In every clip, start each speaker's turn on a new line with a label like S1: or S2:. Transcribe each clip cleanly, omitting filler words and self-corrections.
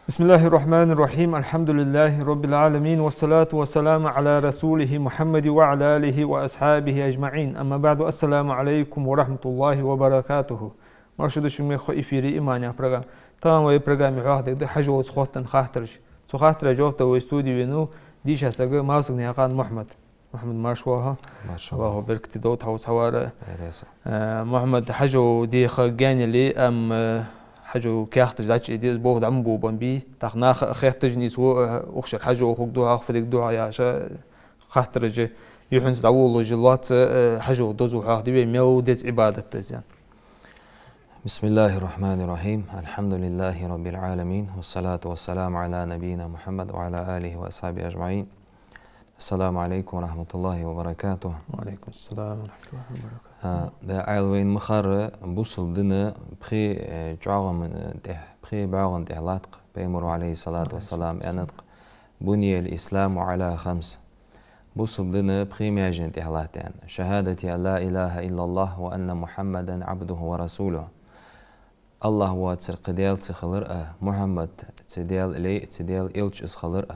S1: Bismillahirrahmanirrahim. Elhamdülillahi Rabbil alemin. Ve salatu ve selamu ala Resulihi Muhammedi ve ala alihi ve ashabihi ecma'in. Amma ba'du. Esselamu alaikum ve rahmetullahi ve barakatuhu. Marşudu şu mekho ifiri imani program. Tamam ve programı vahde hacı ve sıhhattan xahtırış. Sıhhattıra jokta ve stüdyonu dişa sagı masıgni yaqan Muhammed. Muhammed marşwaha. Allahu berkti dawt haus hawara. Muhammed hacı di khagani am حاجة كاختج داتش إديز بوه دعم بوبان بي تخناخ خيختج نيسو أخشر حاجة وخوك دوها أخفدك دوها ياشا خاطرج يحنس دعوه جلوات حاجة ودوزو حاخدي بي ميو ديز عبادة تزيان.
S2: بسم الله الرحمن الرحيم. الحمد لله رب العالمين والصلاة والسلام على نبينا محمد وعلى آله وأصحابه أجمعين. السلام عليكم ورحمة الله وبركاته.
S1: وعليكم السلام ورحمة الله وبركاته.
S2: بعلوين مخر بوصل دنا بخي جعغم بخي بعغم دهلاتق بيمر عليه الصلاة والسلام أنطق بني الإسلام على خمس بوصل دنا بخي ماجن دهلات يعني شهادة أن لا إله إلا الله وأن محمدا عبده ورسوله الله واتر قديل تخلر محمد تديل لي تديل إلش اسخلر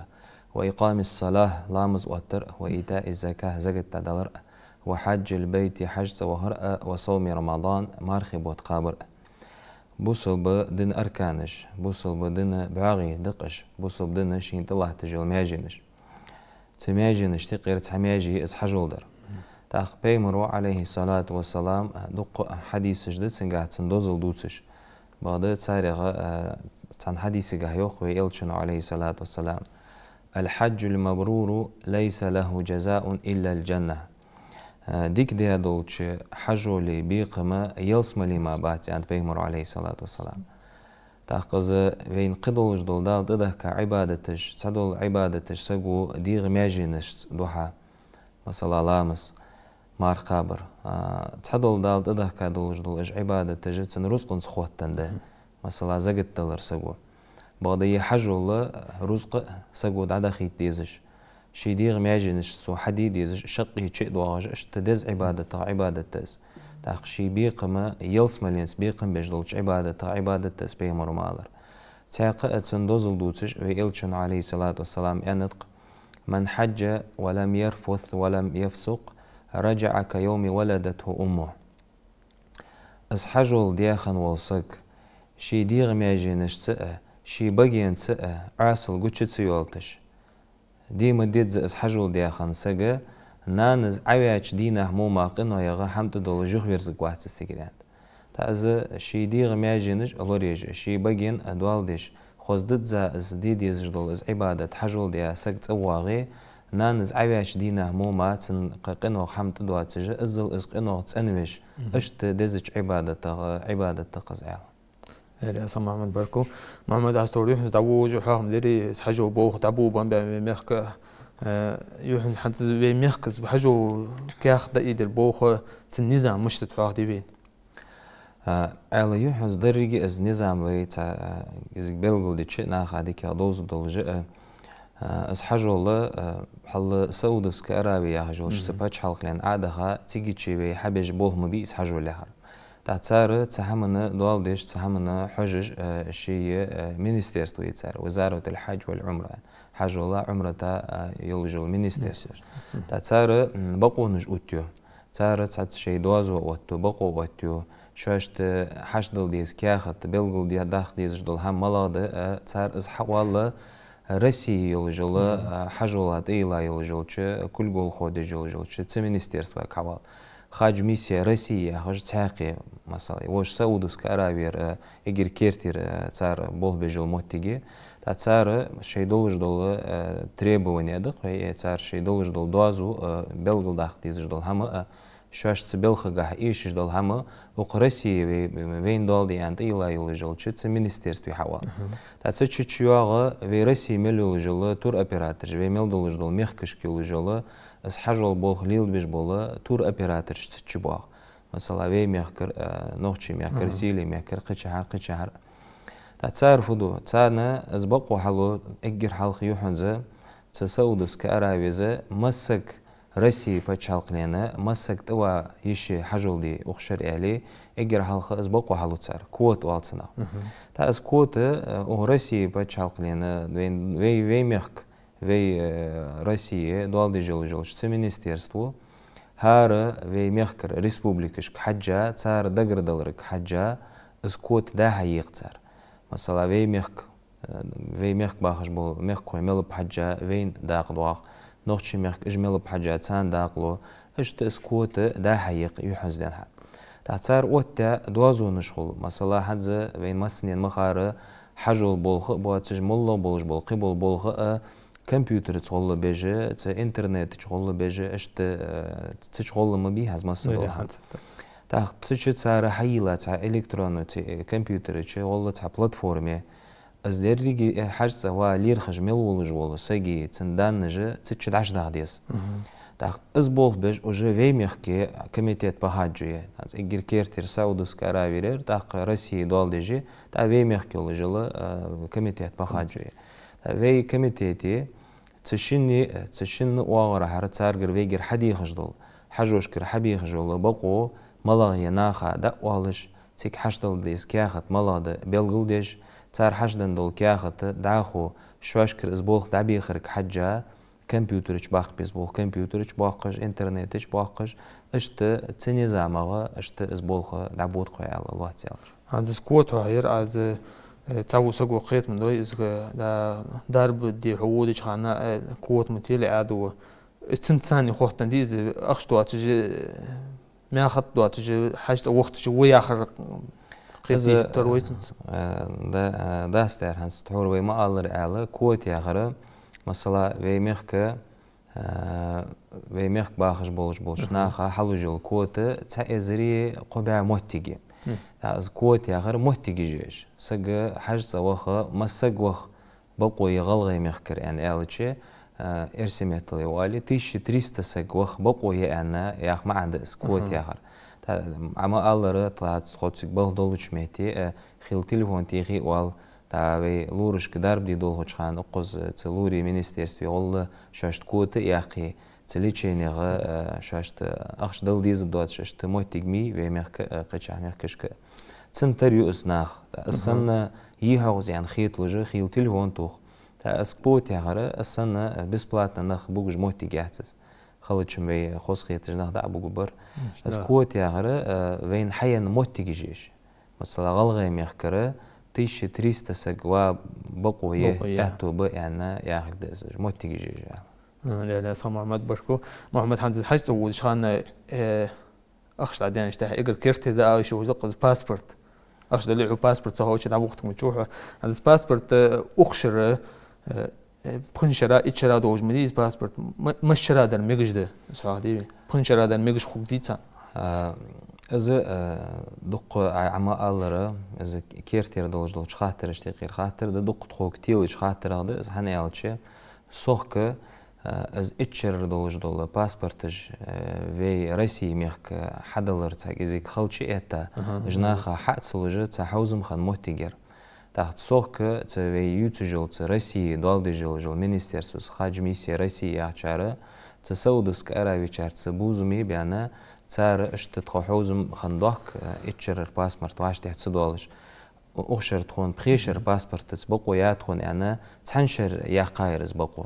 S2: وإقام الصلاة لامز واتر وإيتاء الزكاة زكاة تدلر وحج البيت حج وهرأ وصوم رمضان مارخب وتقابر بوصل بدن أركانش بوصل بدن بعاغي دقش بوصل بدن شين الله تجول ماجنش تماجنش تقير تحماجي اسحجول در تاق بيمرو عليه الصلاة والسلام دق حديث جدد سنقاه تندوزل دوتش بعد تاريخ تن حديث قهيوخ ويلشنو عليه الصلاة والسلام الحج المبرور ليس له جزاء إلا الجنة ديك دي دولش حجولي بيقما يلسملي ما بات عند بيمر عليه الصلاة والسلام تاقز وين قدولش دول دال ددك عبادتش تدول عبادتش سقو ديغ ماجينش دوحا مثلا لامس مار قابر تدول دال ددك دولش دولش عبادتش تنرزقن سخوتن ده مثلا زقت دلر سقو بغضي حجول رزق سقو دعدا خيت ديزش شي ديغ ماجنش سو حديد يزش شقي شيء دواج اشتدز عبادة عبادة تاق شي بيقما يلس ملينس بيقم بجدولش عبادة بيمر مالر تاق اتسندوزل دوتش ويلشن عليه الصلاة والسلام أنطق من حج ولم يرفث ولم يفسق رجع كيوم ولدته أمه اسحجول دياخن والسق شي ديغ ماجنش سأ شي بقين سأ عاسل قوتش تسيولتش دي مديد زئس حجول ديا خانسجة نانز عويش دينا همو ماقن ويغا حمد دول جوخ ويرزق واحد السجرات تأز شي دي غمياجينج ألوريج شي بجين أدوال ديش خوزدت زائز دي ديزج دول إز عبادة حجول ديا سجت أواغي نانز عويش دينا همو ما تنققن حمد دوات سجة إزل إزقن تسأنويش أشت ديزج عبادة تقزعال
S1: يا سلام محمد بركو محمد أستوري حس دعوه جو حهم لري حاجة وبوخ دعوه بام بمخك يوحن حتى بمخكز بحاجة كاخ دقيد البوخ تنظام مش تتحاخ دي بين
S2: على يوحن درجة از نظام ويت از بلغل دي شيء ناخ هذيك دوز دولجة از حاجة الله حل سودس كأرابي يا حاجة شتباش حلق لأن عادها تيجي شيء حبيج بوه مبيس حاجة لها تأثر تحملنا دوال ديش تحملنا حجج شيء مينستيرستو يتسار وزارة الحج والعمرة حج الله عمرة يلجو المينستير تأثر بقو نج أوتيو تأثر تأثر شيء دوازو أوتيو بقو أوتيو شاشت حج دل ديز كياخت بلغل دي داخ ديز دل هم ملاد تأثر إز حوال رسي يلجو حج الله تيلا يلجو كل جول خود يلجو تمينستيرستو كحوال خاج ميسيا روسيا خاج تحقي مثلا واش سعودوس كأرابير إجر كيرتير تار بول بيجول موتيجي تار شيء دولج دول требования دق هي تار شيء دولج دول دوازو بلغل داختيز دول هم شاش تبلخ جاه إيش دول هم وقرسي وين دول دي أنت إلا يلجول شت مينستيرستو حوا تاتس تشيوغا ويرسي مليولجول تور أوبراتور ويمل دولج دول ميخكش كيلجول از حجول بول ليل بيج بولا تور أوبراتور تشبوغ مثلا وي ميخكر نوخشي ميخكر سيلي ميخكر قشحر تعرفوا دو تعنا أسبق وحلو أجر حلق يوحنزه تسودس كأراويزه مسك رسي بتشالق لنا مسك توا يشي حجول دي أخشر عليه أجر حلق أسبق وحلو تعر كوت والتنا تا أس كوت أو رسي بتشالق لنا وي ميخك وي رسي دوال دي جل سمينستيرستو هار وي ميخكر ريسبوبليكش حجة تعر دقر دلرك حجة أس كوت دا حيق تعر مثلا وي ميخك باخش بول ميخك ويمل بحجة وين داق دواق نوخشي ميخك اجمل بحجة تان داقلو اشت اسكوت دا حيق يحز دانها تعتار اوتا دوازو نشغل مثلا حدز وين مسنين مخار حجول بولخ بواتج مولو بولش بول قبول بولخ كمبيوتر تشغل بيجي انترنت تشغل بيجي اشت تشغل مبي هز مثلا تاخ تشت سارة حيلة تا الكترون تا كمبيوتر تا والله تا بلاتفورمي ازدريجي حاجة سوا لير خجمل ولجول سجي تندان نجا تشت عش داغديس تاخ ازبول بيج وجه في ميخكي كميتيت بحاجية هذا إجر كيرتير ساودوس كارافيرير تاخ روسيا دول ديجي تا في ميخكي ولجول كميتيت بحاجية في كميتيتي تشين واغرا حرت سارجر فيجر حدي خجدول حجوش كر حبي خجول بقو ملاغي ناخا دقوالش تيك حشدل ديس كياخت ملاغ بلغل ديش تار حشدن دول كياخت داخو شواشكر ازبولخ دعبي خرك حجة كمبيوترش باق بيزبول كمبيوترش باقش انترنتش باقش اشت تنظامغا اشت ازبولخ دعبوت قوي على الله تعالى
S1: هذا سكوت هاير از تعو سقو قيت من دوي از دا درب دي حوودش خانا قوت متيل عادو استنساني خوختن ديز اخشتو تجي ما خط دوات تجي حاجة وقت شوي آخر قيسي ترويتنس
S2: دا استير هنس تحور وي ما الله رعاله كوتي آخر مثلا وي ميخك باخش بولش ناخا حلو جول كوتي تا ازري قبع محتيجي از كوتي آخر محتيجي جيش سق حاجة سواخا مسق وخ بقو يغلغي ميخكر يعني آلتشي ارسمت لي والي 1300 سق وخ بقو يعني ياخ ما عنده سكوت ياخر عما الله طلعت خدسك بلدولش مهتي خيل تليفون تيخي وال تعوي لورش كدارب دي دول خان اقز تلوري مينستيرستوي والله شاشت كوت ياخي تليتشينيغ شاشت اخش دل ديز دوت شاشت موتيغمي ويمخ قچا مخكشك تنتريو اسناخ اصلا يهوز يعني خيط لوجه خيل تليفون توخ تا اسبوت ياغرا اسنا بسبلاتنا نخ بوج موتيغ يحتس خلتشم وي خوس خيتج نخ دا بوج بر اسكوت ياغرا وين حين موتيغ جيش مثلا غلغي مخكره 1300 سقوا بقويه اهتو ب يعني ياخذ موتيغ جيش
S1: لا لا صام محمد بركو محمد حمد حاجه ودش خان اخش عدين اشتاح اقل كيرتي دا يشوف زقز باسبورت اخش دلعو باسبورت صهو شي دعم وقتك متشوفه هذا باسبورت اخشر بخنشرا اتشرا دوج مديز باسبورت مشرا در ميجده صحادي بخنشرا در ميجش خوك ديتا
S2: از دق عما الله از كيرتير دولج خاطر اشتي خاطر دق خوك تيلج خاطر هذا از هنيالچه سوخك از اتشر دولج دول باسبورتج في روسيا ميخك حدلر تاكيزيك خلشي اتا جناخا حاتسلوجه تحوزم خان موتيجر تحت سوخك تاوي يوتجل روسيا دولجل مينستيرسوس خاج ميسي روسيا احچاره تسودس كاراوي چارت بوزمي بيانا تار اشت تخوزم خندوك اتشر باسبورت واش تحت دولج اخشر تخون بخيشر باسبورت تبقو يا تخون يعني تحنشر يا قايرز بقو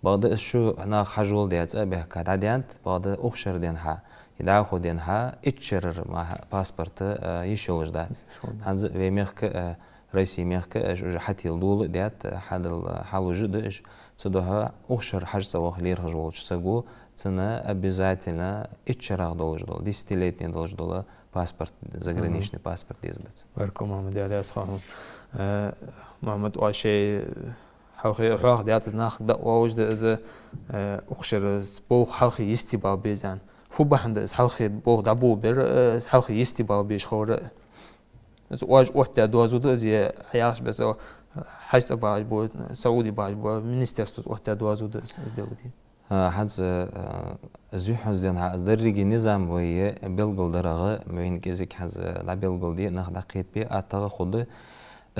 S2: بعد شو هنا خجول ديت أبيه كاد عديانت بعد أخشر دينها يدعو خو دينها اتشر مع باسبورت يشولج دات هنز في ميخك رئيسي ميخك حتى الدول ديت حد الحلو جدش تدوها أخشر حاجة سواخ لير خجولج سجو تنا обязательно اتشر دولج دول ديستيليتين دولج دول باسبورت заграничный паспорт ديزدت.
S1: باركم محمد عليه الصلاة محمد واشي حوخ ديات ناخ دا ووجد از اخشر بوخ حوخ يستبا بيزان فوبا حند حوخ بوخ دابو بير حوخ يستبا بيش خور از واج وقت دوازو دوزي حياش بس حاجه باج بو سعودي باج بو مينسترستو وقت دوازو دوز دودي
S2: حز زيحز دين حز درجي نظام ويا بلغل درجة من كذيك حز لا بلغل دي نخ دقيت بي أتغ خود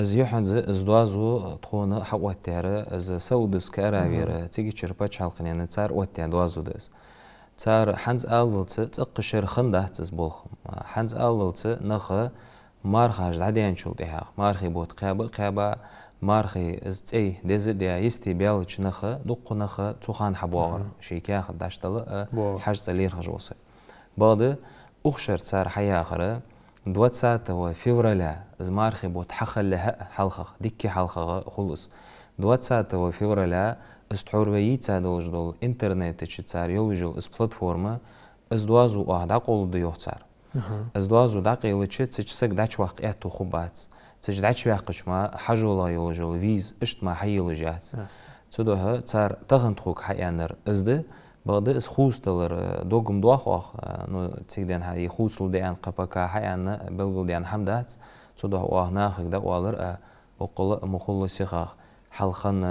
S2: زيحز زدوازو تخونه حوت ترى از سودس كأراوير تيجي شربت حلقني نتصار وتر دوازو دس صار حنز أولت تقشر خنده تزبولخم حنز أولت نخ مارخاج عدين شو تها مارخي بوت قابا مارخي از دزد يستي بيالش نخ دق نخ تخان حبوار شيكا خداشتل حاج سلير خجوسه بعد أخشر صار حياة آخر دوات ساعة وفيورالا از مارخي بوت حخل لها حلقة ديكي حلقة خلص دوات ساعة وفيورالا استحوربيت سادولج دول انترنت تشتار يولجو اس بلاتفورما از دوازو واحد عقول ديوه صار از دوازو دقيقة تشتسك داش وقت اتو خبات تجدعش واقش ما حجولا يولجو فيز اشت ما حيل جات تدوها صار تغنتوك حيانر ازده بعد از خوز دلر دوغم دواخ نو تيدن هاي خوزل ديان قبكا حيان بلغل ديان حمدات تدوها واه ناخك دا والر وقل مخلو سيخاخ حلخان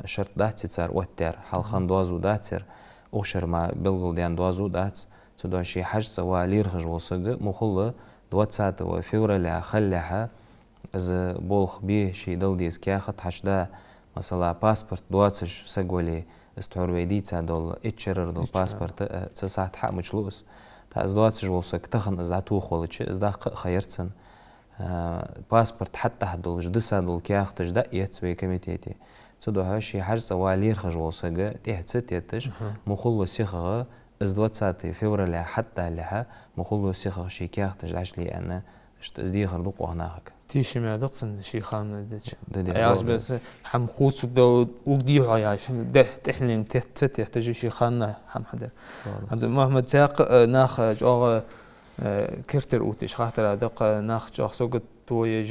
S2: شرط داتي صار وتر حلخان دوازو داتر اوشر ما بلغل ديان دوازو دات تدوها شي حاج سوا ليرخج وصق مخلو دوات ساعة وفيورا خلها از بولخ بيه شي دل ديز كاخت حشدا مثلا باسبورت دواتش سقولي استحرويديت دول اتشرر دول باسبورت تساعد حق مجلوس تا از دواتش وصق تخن از عتو خولتش از داق خيرتسن باسبورت حتى هدول جدسا دول كاختش دا يتسوي كميتيتي تدوها شي حاج سوا ليرخج وصق تحت يتش مخلو سيخغ از دوات ساعتي فيورا حتى لها مخلو سيخغ شي كاختش داش لي انا اشتزدي خردوق وهناك
S1: تيشي ما دقسن شي خان دتش عايش بس حم خوص دو وقدي عايش ده تحلين تحتاج شي خان حم حدا عبد محمد تاق ناخ جوغ كرتر اوتش خاطر دق ناخ جوغ سوق توي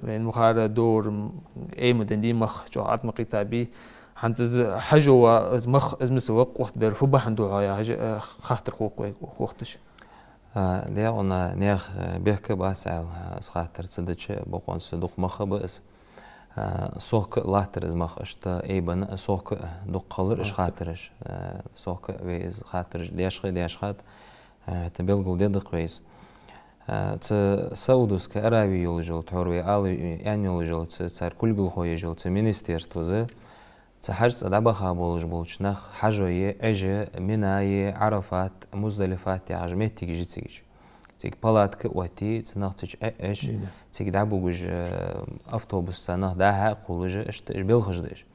S1: من مخار دور اي مدندي مخ جو عاد مقيتابي حنز حجو از مخ از مسوق وقت بيرفو بحندو عايا خاطر خوق وقتش
S2: ده أنا نيخ بيحكي باسعل سخاطر تصدق بقون صدق مخ بس سوق لاتر از مخ اشتا ايبن سوق دق قلر اش خاطرش سوق ويز خاطرش ديش خات تبلغل ديدق ويز ت سودوس كأراوي يولجل تحروي آلي يعني يولجل تصار كل جل خوي يجل تمينستيرستو زه تحرص دبخا بولج نخ حجوية أجا مناي عرفات مزدلفات عجمت تيجي تيك بالات كواتي تنخ تيج أش تيك دعبو جج أفتوبس تنخ داها قولج اشت بيلخج ديش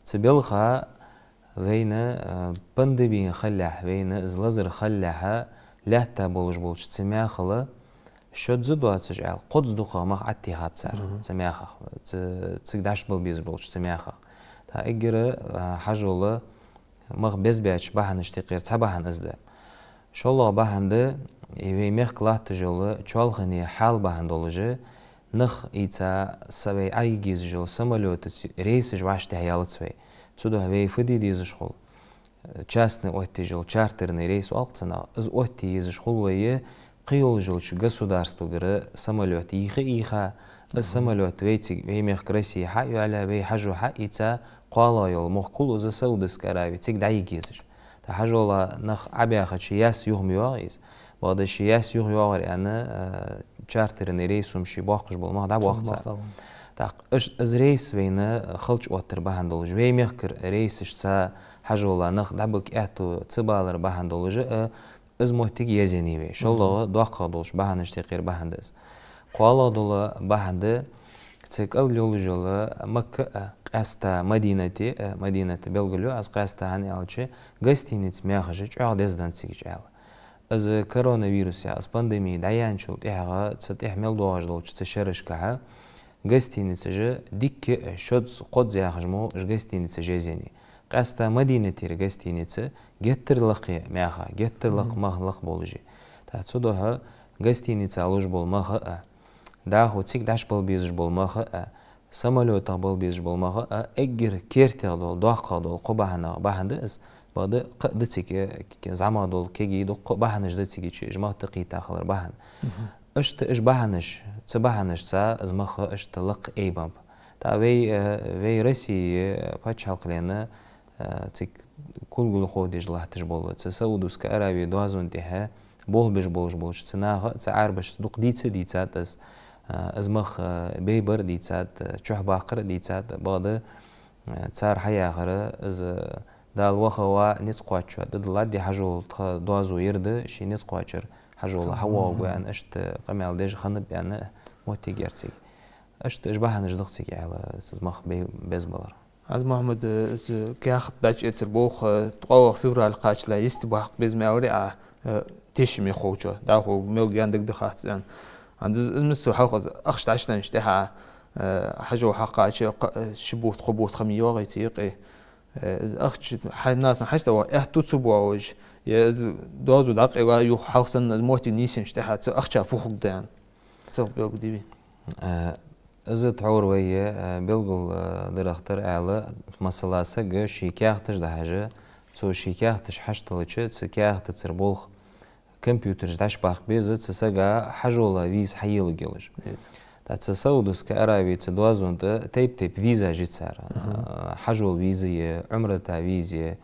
S2: تبيلخا وينا بندبين خلح وينا زلزر خلها لا تبولج تسمياخلا شد زدوات تجعل قدس دقة مخ عتي هابتسر تسمياخ تيك داش بالبيز بولج تسمياخ تا اگر حجوله مخ بز بیاش بحنش تقیر تبحن ازده شالله بحنده وی مخ کلات جوله چالخنی حال بحندولجه نخ ایتا سوی ایگیز جول سمالوت رئیس جواشته هیالت سوی تودو هوی فدی دیز شخول частный اوتی جول چارترنی رئیس والتنا از اوتی یز شخول ویه قیول جولش государство گره سمالوت ایخه السمالوت وی مخ کرسی حی ولی وی حجو حیتا قالا يول مخكول وزا سودس كراوي تيك داي جيزش تا حاجولا نخ عبيا خدشي ياس يوغ ميواغيز بعد شي ياس يوغ يواغري انا چارتر نريسوم شي باقش بالمخ دا وقت سا تا از ريس وينا خلچ اوتر بهندولج وي مخكر ريسش سا حاجولا نخ دابك اتو تبالر بهندولج از محتيك يزيني وي شالله دوقا دولش بهندش تقير بهندز قالا دولا بهند تيك اليول جولا مكة قاستا مدينة بلغلو از قاستا هني алчы гостиниц мяхажы чагдезден сигичал از كورونا вирус از пандемии даянчул тяга цтех мелдуаждол чтешерышка гостиница же дикке шот код зяхжмо гостиница жезени قاستا مدينة تير гостиница геттерлыхы мяха геттерлых махлых болжи та цудоха гостиница алуж болмаха да хотик даш болбезж болмаха самолет был без болмаға эггер кертер дол доққа дол қобахана бахандыз бады дитсики зама дол кеги дол қобаханаш дитсики чи жмахты қитахлар бахан اشت اش بحنش تبحنش تا از مخ اشت لق ایباب تا وی رسی پاچ حلقلینه تك كل خودج الله تجبول تسودوس كأراوي دوازون تها بول بولش تناغ تعار باش تدق ديتات از مخ بيبر ديتات تشوح باقر ديتات بعد تار حيا غرا از دال وخوا نتقواتشو دد دي حجول دوازو يرد شي نتقواتشر حجول حوا وان اشت قمال ديج خنب يعني موتي جرتي اشت اشبه نجدقتي على از مخ بيزبلر
S1: از محمد از كاخت باج اتر بوخ تقوى فيفرال قاش لا يستباق بزم اوري تشمي خوجو داخو ميل عندك دخات يعني عند المسو حوخ اخشت عشتن اشتها حاجه حقا شبوت قبوت خميو غيتيقي اخش الناس حشتا توتسبوج يا دوزو دقيقه يو حوسن موتي نيسن اشتها اخشا فوق دان تصوب بيوك ديبي
S2: از تعور ويا بلغل درختر على مسألة سجى شيكاختش ده حاجة تو شيكاختش حشتلتش تسكاخت تسربولخ كمبيوتر داش باخ بيزة تسجى حجولا فيز حيل جلش تتصودس كأراوي تدوازون تيب فيزا جيتسار حجول فيزا عمرة تاع فيزا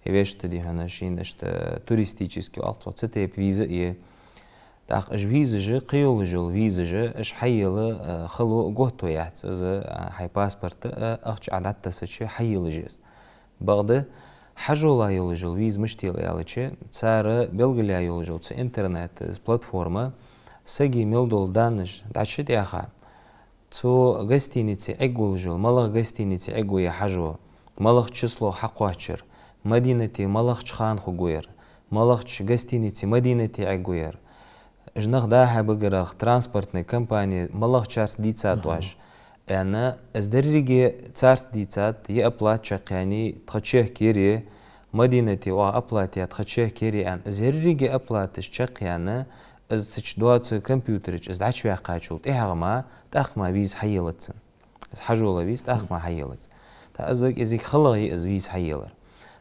S2: يبيش تدي هنا شين اشت توريستيكيسكي ألتو تيب فيزا تاخ اش فيزا قيول جل فيزا اش حيل خلو قوتو يحت از هاي باسبورت اخش عدد تسچ حيل جيز بعد حجولا يلجل فيز مشتيل يالچ صار بلغلا يلجل ت انترنت از بلاتفورما سجي ميلدول دانش داشت ياخا تو غستينيتي عقولجل مالغ غستينيتي عقو يا حجو مالغ تشسلو حقواتشر مدينتي مالغ خان خوغوير مالغ غستينيتي مدينتي عقوير جنخ داها بقرخ ترانسبورتني كمباني مالغ تشارس ديتات واش انا ازدريجي تشارس ديتات يا ابلات شقاني تخشيه كيري مدينتي وا ابلاتي تخشيه كيري ان ازدريجي ابلات شقيانا از سچ دوات كمبيوترج از داش بيا قاچولت اهما تاخما بيز حيلتن از حجولا بيز تاخما حيلت تا ازك ازيك خلغي از بيز حيلر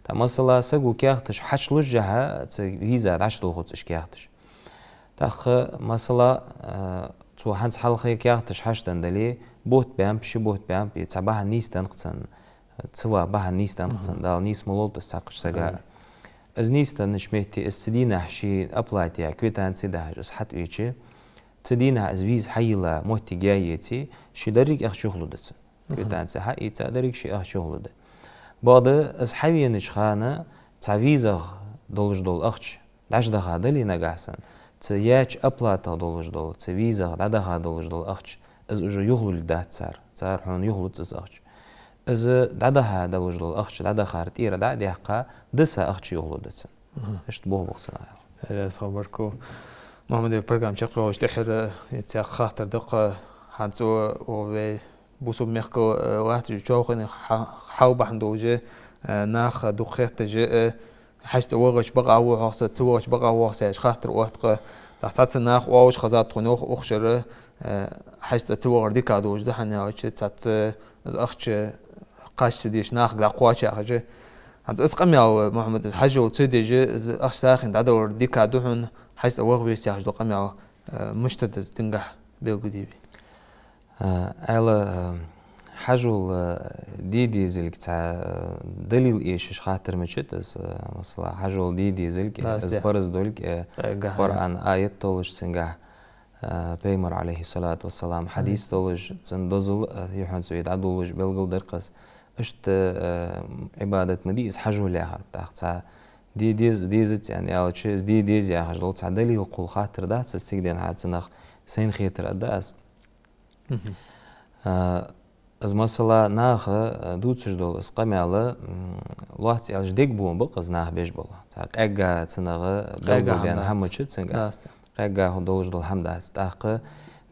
S2: تا مثلا سغو كيختش حش لجها فيزا داش دوخوتش كيختش تاخ مثلا تو هانس حلخي كيختش حشتن دلي بوت بام بشي بوت بام بيتصبح نيستن قصن تسوا بها نيستن قصن دال نيس مولت ساقش سغا از نيستن نشميتي استدينا حشي ابلاتيا كويتان سيداج اس حت ويچي تدينا از فيز حيلا موتي جايتي شي دريك اخ شغلو دتس كويتان سي حقي تا دريك شي اخ شغلو د بعد از حوين شخانه تعويزه دولج دول اخش داش دغه دلي نغاسن تياچ ابلاتا دولج دول تفيزه دغه دولج دول اخش از اوجو يغلو دات صار حون يغلو تس اخش از دغه دولج دول اخش دغه خارتيره دغه دسا اخش يغلو دتس اشت بوه بوصنا
S1: لا صبركو محمد البرنامج شقه واشتحر يتاخ خاطر دقه حانتو و بوسو ميركو واحد جوخن حاوب حندوجه ناخ دقيقه جاء حشت وغش بقى هو حصه توغش بقى هو حصه خاطر وقت تحت ناخ واوش خزات خنوخ اخشر حشت توغر ديكا دوج ده حنا تات اخش قاش ديش ناخ لا قواش اخجه عند اسقم يا محمد الحج وتسدي اخ ساخن دادور ديكا دوحن حيث اوغ بيس ياخذ قم يا مشتد تنجح بيقديبي
S2: على حجول دي زلك تاع دليل ايش خاطر مشت مثلا حجول دي زلك از برز دولك قران ايت تولش سنجح بيمر عليه الصلاه والسلام حديث تولش تندزل يحن سويد عدولش بلغل درقس اشت عبادة مديز حجول لاخر تاع ديزت يعني او تشيز ديز يا حجول تاع دليل قول خاطر ده تستخدم هاتنخ سين خيتر اداس از مثلا ناخ دوتش دول اسقماله لوحت يالج ديك بون بقز ناخ بيش بولا تاع قاقا تنغ بلغل يعني حمچ تسنغ قاقا دولج دول حمداس تاق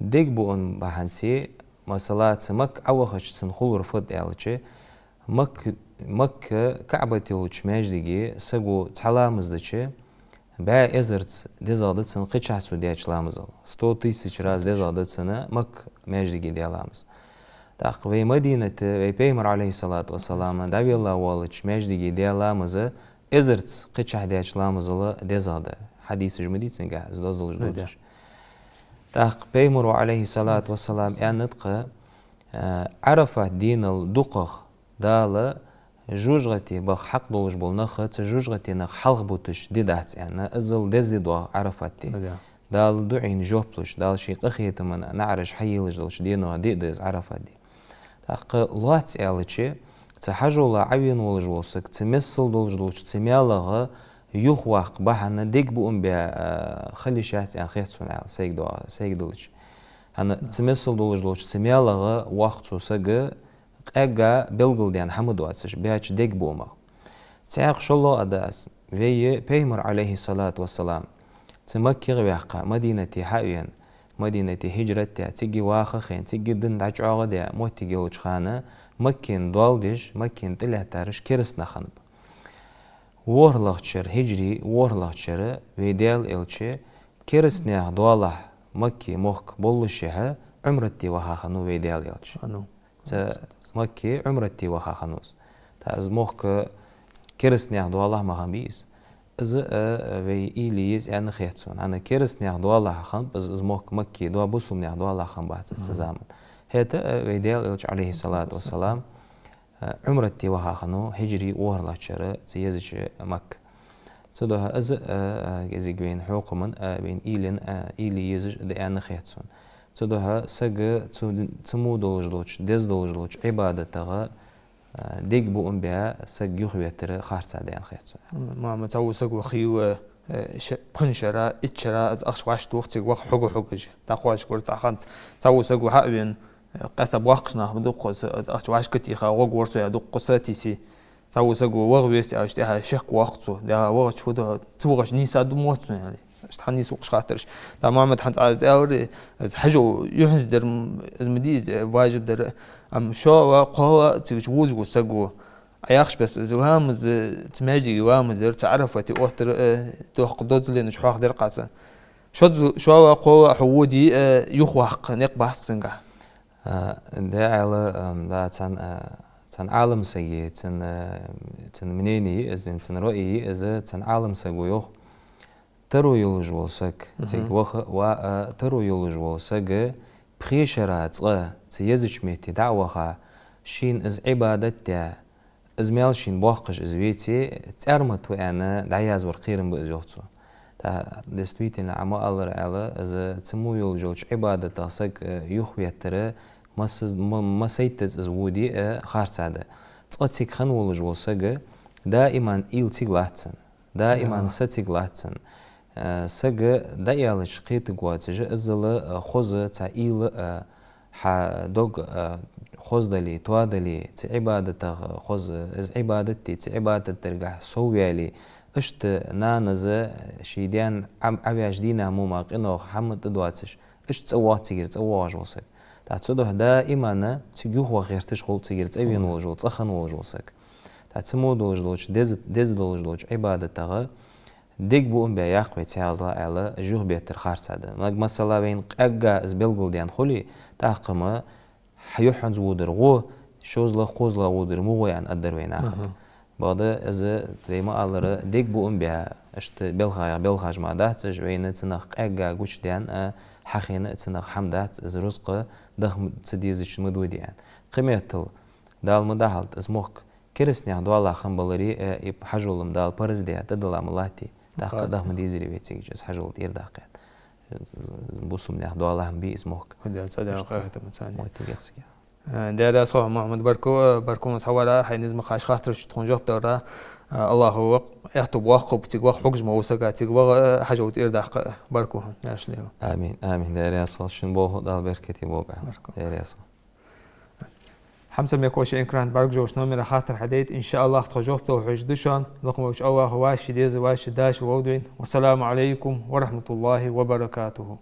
S2: ديك بون بحنسي مثلا تمك اوخش تنخول رفض يالچ مك كعبة يلوش ماجدي سجو تعلامز دشة با ازرت دزادت سن قيش حسو دياش لامزل 100,000 راز دزادت سنة مك ماجدي ديالامز تاق في مدينة في بيمر عليه الصلاة والسلام داوي الله والش ماجدي ديالامز ازرت قيش دياش لامزل دزادة حديث جمديد سنجا زدوزل جدودش تاق بيمر عليه الصلاة والسلام يعني نطق عرف دين الدقخ دالا جوجغتي بخ حق دولج بولنخ جوجغتي نخ حلق بوتش ديدات يعني ازل دز دوا عرفتي دال دوعين جوبلش دال شي قخيت من نعرش حيلج دولش دينو ديدز عرفتي تاق لوات الچي تحجولا عوين ولج ولسك تمثل دولج تميالغ يوخ واق بحنا ديك بوم بيا خلي شات يعني خيتسون على سيك دولج هنا تمثل دولج تميالغ وقت سوسغ اجا بلغل ديان حمد واتسش بياش ديك بوما تساق شلو اداس في بيمر عليه الصلاة والسلام تمكي غيحقا مدينة حاوين مدينة هجرة تيجي واخخين تيجي دن دعجعوغ ديا موتيجي وچخانة مكين دوالدش مكين تلع تارش كرسنا خنب ورلغتشر هجري ورلغتشر ويديال الچي كرسنا دوالح مكي موخ بولشها عمرتي وخاخنو ويديال الچ مكي عمرتي وخا خنوس تاز موخ كرسني اخدو الله ما خميس از في إليز يعني خيتسون أنا كرسني اخدو الله خم از موخ مكي دوا بوسم اخدو الله خم بعد استزامن هذا في ديال عليه الصلاة والسلام عمرتي وخا خنو هجري ورلا شر زيزش مك صدها از جزي بين حكمن بين إيلن إليز يعني خيتسون صدها سج تمودولج دزدولج عبادته ديك بو بها سج يخبتر خارج عديان خيتسو
S1: ما متو سج وخيو بنشرا اتشرا از اخش واش توخت وخ حوج تاخواش كور تاخنت تو سج وحبين قاست بوقشنا بدقس اخش واش كتي خا وغورسو دقساتيسي تو سج وغويس اشتها شق وقتو دا وغش فدو توغش نيسا دموتسو يعني اشتحني سوق خاطرش تا محمد حنت از اوري از حجو يحنز در مديد واجب در ام شو قوا تجوز وسقو اياخش بس زوهم تماجي وام در تعرفتي اوتر توقدود لين شحاخ در قاصه شو قوا حودي يخوق نقبح سنغا
S2: ده على ده تن عالم سيء تن منيني از تن رؤي از تن عالم سقو ترو يولج ولسك تيك وخ و ترو يولج ولسك بخيشرات تيزج ميتي دعوة شين از عبادتها از مالشين بوقش از بيتي تأرمت وأنا دعياز ورقيرن بأزوجته تا دستويتنا عما الله على از تمو يولج عبادتها سك يخوي ترى ما سيتز از ودي خارج هذا تقتك خن ولج ولسك دائما إلتي لاتن دائما ستي لاتن سجى دايالش قيت قواتج أزل خوز تعيل حدوج خوز دلي توادلي تعبادة خوز از عبادتي تعبادة ترجع سويالي اشت نانز شيدان عبياش دينا موماق إنه حمد دواتش اشت سوات تجير سواج وسك تعتده دائما تجوه وغير تشغل تجير تأبين وجول تأخن وجولسك تعتمو دولج دز دولج عبادة ديك بوم بياق بيتعزلا على جوه بيتر خارج هذا مثلا بين أجا زبلغل ديان خلي تحكمه حيوحن زودر غو شوزلا خوزلا ودر مو يعني أدر وين آخر بعد إذا بما الله ديك بوم بيا اشت بلغاج ما دهتش وين تنخ أجا قوش ديان حخينا تنخ حمدات إذا رزق دخم تديزش مدود يعني قيمة دال مداحلت اسمك كرسني عند الله خنبلري حجولم دال برز ديا تدل ملاتي ده مديزري بيتسيج جس حجول تير داقيت بوسم نه دو الله بي اسمك
S1: هذا صدق قاعد متاني ده أصحاب محمد بركو مسحولا حين نزم خاش خاطر شتون جوب ترى الله هو يحتب واقب تيجوا حجم وسقى تيجوا حاجة تير داق بركو ناش ليه
S2: آمين آمين ده رياصل شنبوه ده بركتي بوبع ده رياصل
S1: حمسة ميكوش إنكران برك جوش نومي خاطر حديت إن شاء الله تجوبته وحجدشان لكم وش أوه واش ديز واش داش وودين والسلام عليكم ورحمة الله وبركاته.